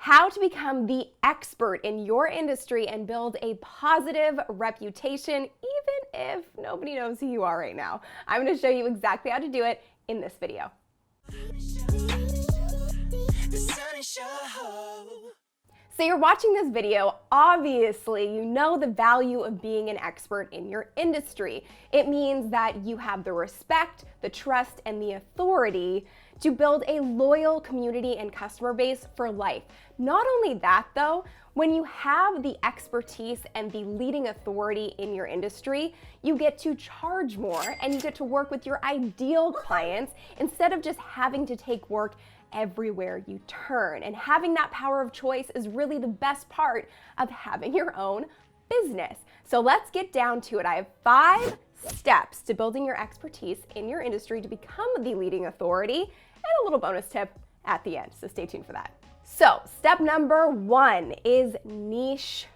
how to become the expert in your industry and build a positive reputation, even if nobody knows who you are right now. I'm going to show you exactly how to do it in this video. So you're watching this video, obviously you know the value of being an expert in your industry. It means that you have the respect, the trust, and the authority to build a loyal community and customer base for life. Not only that though, when you have the expertise and the leading authority in your industry, you get to charge more and you get to work with your ideal clients instead of just having to take work everywhere you turn. And having that power of choice is really the best part of having your own business. So let's get down to it. I have 5 steps to building your expertise in your industry to become the leading authority, and a little bonus tip at the end, so stay tuned for that. So step number 1 is niche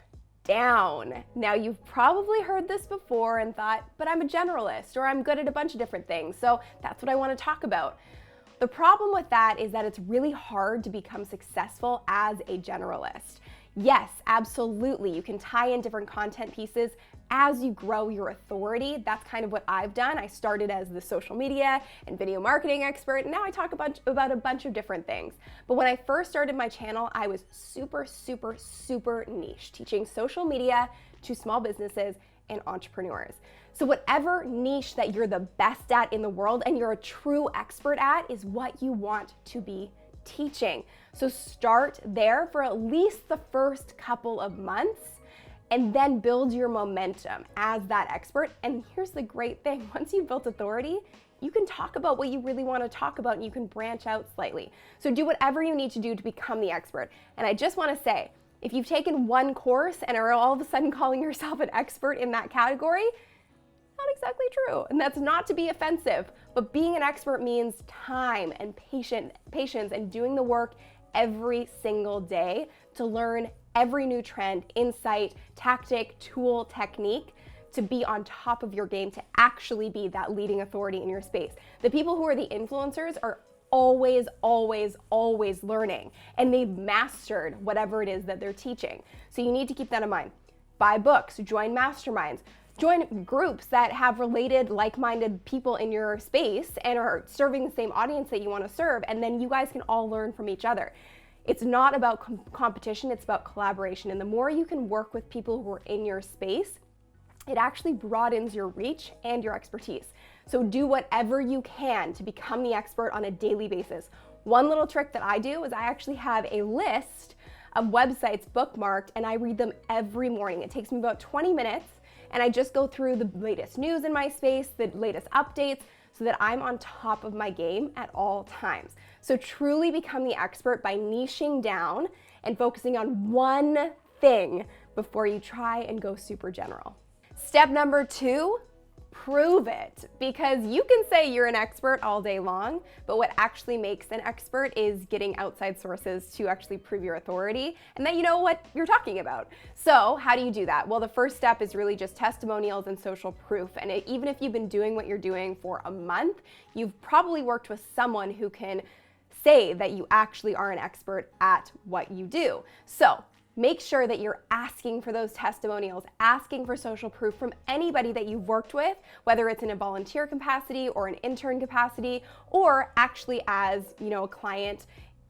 down. Now you've probably heard this before and thought, but I'm a generalist or I'm good at a bunch of different things, so that's what I want to talk about. The problem with that is that it's really hard to become successful as a generalist. Yes, absolutely, you can tie in different content pieces as you grow your authority. That's kind of what I've done. I started as the social media and video marketing expert, and now I talk about a bunch of different things. But when I first started my channel, I was super niche, teaching social media to small businesses and entrepreneurs. So whatever niche that you're the best at in the world and you're a true expert at is what you want to be teaching. So start there for at least the first couple of months and then build your momentum as that expert. And here's the great thing, once you've built authority, you can talk about what you really want to talk about and you can branch out slightly. So do whatever you need to do to become the expert. And I just want to say, if you've taken one course and are all of a sudden calling yourself an expert in that category, not exactly true. And that's not to be offensive, but being an expert means time and patience and doing the work every single day to learn every new trend, insight, tactic, tool, technique to be on top of your game, to actually be that leading authority in your space. The people who are the influencers are always learning, and they've mastered whatever it is that they're teaching. So you need to keep that in mind. Buy books, join masterminds, join groups that have related, like-minded people in your space and are serving the same audience that you want to serve, and then you guys can all learn from each other. It's not about competition, it's about collaboration, and the more you can work with people who are in your space, it actually broadens your reach and your expertise. So do whatever you can to become the expert on a daily basis. One little trick that I do is I actually have a list of websites bookmarked and I read them every morning. It takes me about 20 minutes and I just go through the latest news in my space, the latest updates, so that I'm on top of my game at all times. So truly become the expert by niching down and focusing on one thing before you try and go super general. Step number 2, prove it. Because you can say you're an expert all day long, but what actually makes an expert is getting outside sources to actually prove your authority and that you know what you're talking about. So how do you do that? Well, the first step is really just testimonials and social proof. And even if you've been doing what you're doing for a month, you've probably worked with someone who can say that you actually are an expert at what you do. So make sure that you're asking for those testimonials, asking for social proof from anybody that you've worked with, whether it's in a volunteer capacity or an intern capacity, or actually as, a client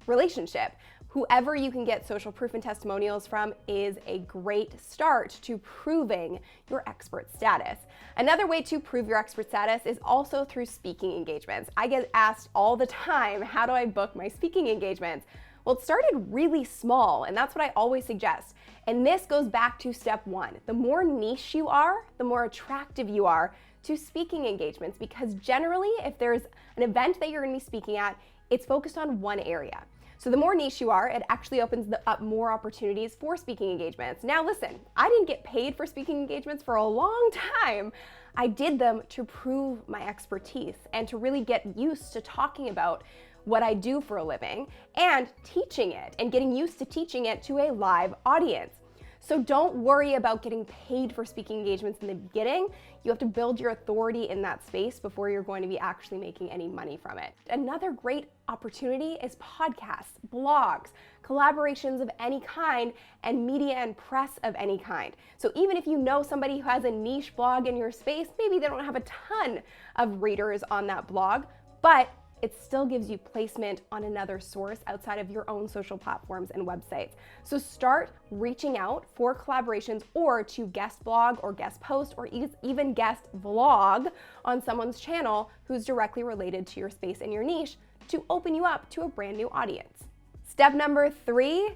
relationship. Whoever you can get social proof and testimonials from is a great start to proving your expert status. Another way to prove your expert status is also through speaking engagements. I get asked all the time, how do I book my speaking engagements? Well, it started really small, and that's what I always suggest. And this goes back to step 1. The more niche you are, the more attractive you are to speaking engagements, because generally, if there's an event that you're gonna be speaking at, it's focused on one area. So the more niche you are, it actually opens up more opportunities for speaking engagements. Now listen, I didn't get paid for speaking engagements for a long time. I did them to prove my expertise and to really get used to talking about what I do for a living and teaching it and getting used to teaching it to a live audience. So don't worry about getting paid for speaking engagements in the beginning. You have to build your authority in that space before you're going to be actually making any money from it. Another great opportunity is podcasts, blogs, collaborations of any kind, and media and press of any kind. So even if you know somebody who has a niche blog in your space, maybe they don't have a ton of readers on that blog, but it still gives you placement on another source outside of your own social platforms and websites. So start reaching out for collaborations or to guest blog or guest post or even guest vlog on someone's channel who's directly related to your space and your niche to open you up to a brand new audience. Step number 3,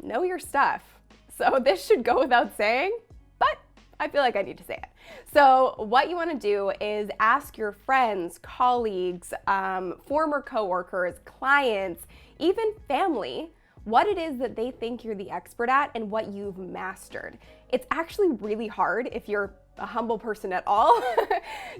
know your stuff. So this should go without saying, but I feel like I need to say it. So what you want to do is ask your friends, colleagues, former coworkers, clients, even family, what it is that they think you're the expert at and what you've mastered. It's actually really hard, if you're a humble person at all,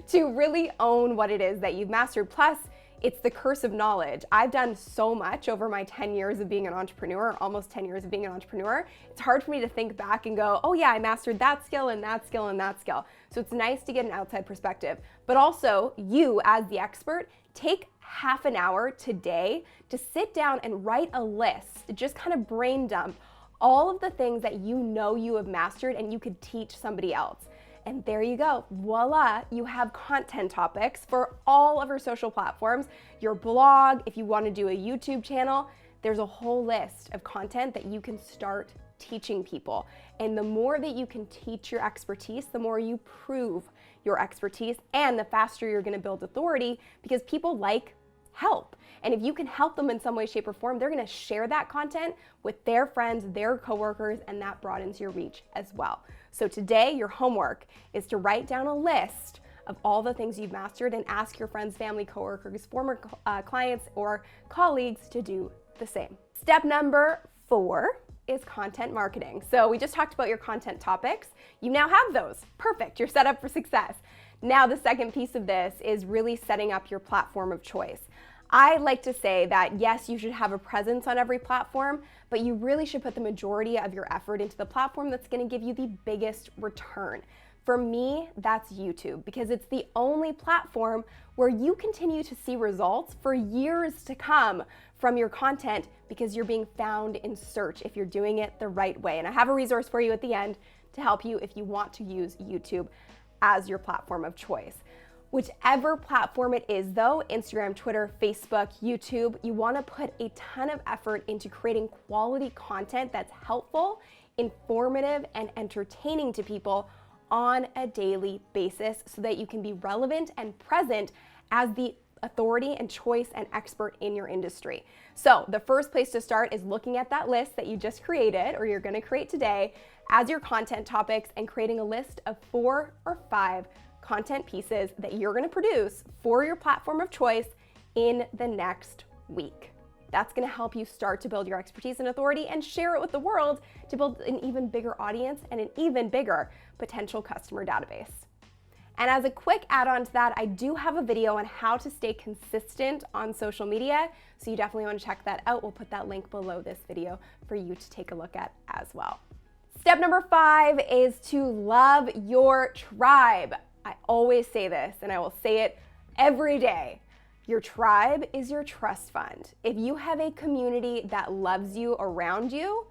to really own what it is that you've mastered. Plus, it's the curse of knowledge. I've done so much over my 10 years of being an entrepreneur, almost 10 years of being an entrepreneur. It's hard for me to think back and go, oh yeah, I mastered that skill and that skill and that skill. So it's nice to get an outside perspective. But also, you as the expert, take half an hour today to sit down and write a list, just kind of brain dump all of the things that you know you have mastered and you could teach somebody else. And there you go, voila, you have content topics for all of your social platforms, your blog, if you want to do a YouTube channel, there's a whole list of content that you can start teaching people. And the more that you can teach your expertise, the more you prove your expertise and the faster you're going to build authority, because people like help. And if you can help them in some way, shape, or form, they're going to share that content with their friends, their coworkers, and that broadens your reach as well. So today, your homework is to write down a list of all the things you've mastered and ask your friends, family, coworkers, former clients, or colleagues to do the same. Step number 4 is content marketing. So we just talked about your content topics. You now have those. Perfect. You're set up for success. Now the second piece of this is really setting up your platform of choice. I like to say that yes, you should have a presence on every platform, but you really should put the majority of your effort into the platform that's going to give you the biggest return. For me, that's YouTube, because it's the only platform where you continue to see results for years to come from your content because you're being found in search if you're doing it the right way. And I have a resource for you at the end to help you if you want to use YouTube as your platform of choice. Whichever platform it is though, Instagram, Twitter, Facebook, YouTube, you want to put a ton of effort into creating quality content that's helpful, informative, and entertaining to people on a daily basis so that you can be relevant and present as the authority and choice and expert in your industry. So the first place to start is looking at that list that you just created or you're going to create today as your content topics and creating a list of 4 or 5 content pieces that you're going to produce for your platform of choice in the next week. That's going to help you start to build your expertise and authority and share it with the world to build an even bigger audience and an even bigger potential customer database. And as a quick add-on to that, I do have a video on how to stay consistent on social media, so you definitely want to check that out. We'll put that link below this video for you to take a look at as well. Step number 5 is to love your tribe. I always say this, and I will say it every day. Your tribe is your trust fund. If you have a community that loves you around you,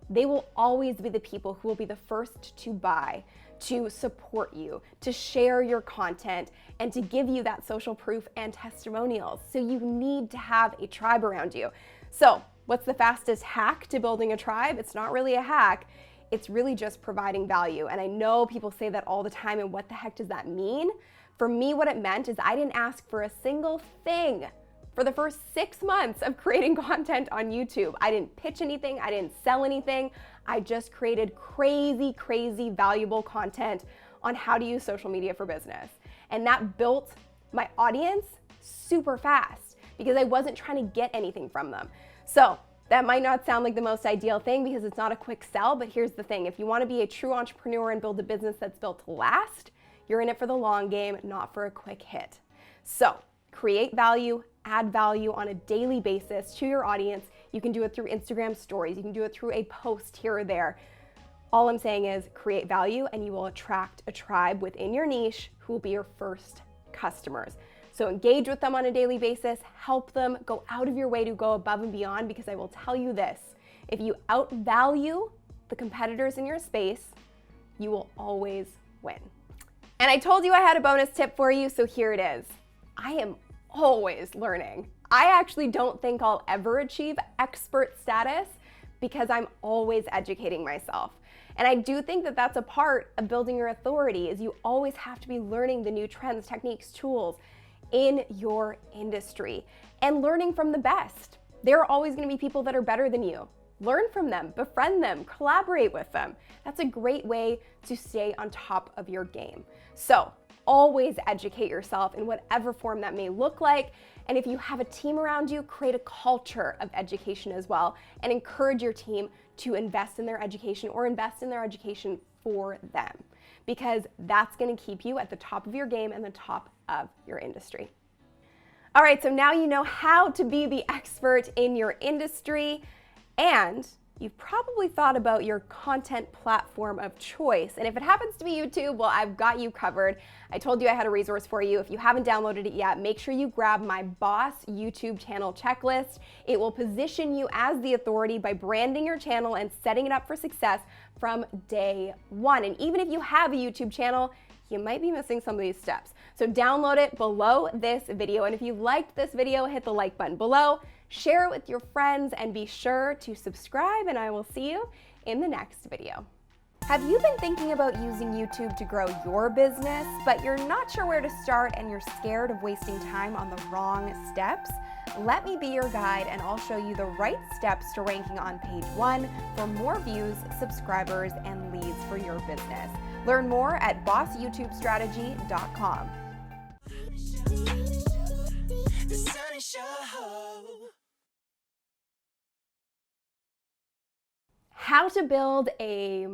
they will always be the people who will be the first to buy, to support you, to share your content, and to give you that social proof and testimonials. So you need to have a tribe around you. So what's the fastest hack to building a tribe? It's not really a hack. It's really just providing value. And I know people say that all the time, and what the heck does that mean? For me, what it meant is I didn't ask for a single thing for the first 6 months of creating content on YouTube. I didn't pitch anything, I didn't sell anything. I just created crazy valuable content on how to use social media for business. And that built my audience super fast because I wasn't trying to get anything from them. So that might not sound like the most ideal thing because it's not a quick sell, but here's the thing. If you want to be a true entrepreneur and build a business that's built to last, you're in it for the long game, not for a quick hit. So create value, add value on a daily basis to your audience. You can do it through Instagram stories. You can do it through a post here or there. All I'm saying is create value and you will attract a tribe within your niche who will be your first customers. So engage with them on a daily basis, help them, go out of your way to go above and beyond, because I will tell you this, if you outvalue the competitors in your space, you will always win. And I told you I had a bonus tip for you, so here it is. I am always learning. I actually don't think I'll ever achieve expert status because I'm always educating myself. And I do think that that's a part of building your authority, is you always have to be learning the new trends, techniques, tools in your industry and learning from the best. There are always going to be people that are better than you. Learn from them, befriend them, collaborate with them. That's a great way to stay on top of your game. So always educate yourself in whatever form that may look like. And if you have a team around you, create a culture of education as well and encourage your team to invest in their education or invest in their education for them, because that's going to keep you at the top of your game and the top of your industry. All right, so now you know how to be the expert in your industry, and you've probably thought about your content platform of choice. And if it happens to be YouTube, well, I've got you covered. I told you I had a resource for you. If you haven't downloaded it yet, make sure you grab my Boss YouTube channel checklist. It will position you as the authority by branding your channel and setting it up for success from day one. And even if you have a YouTube channel, you might be missing some of these steps. So download it below this video. And if you liked this video, hit the like button below, share it with your friends, and be sure to subscribe, and I will see you in the next video. Have you been thinking about using YouTube to grow your business, but you're not sure where to start and you're scared of wasting time on the wrong steps? Let me be your guide and I'll show you the right steps to ranking on page 1 for more views, subscribers, and leads for your business. Learn more at bossyoutubestrategy.com. How to build a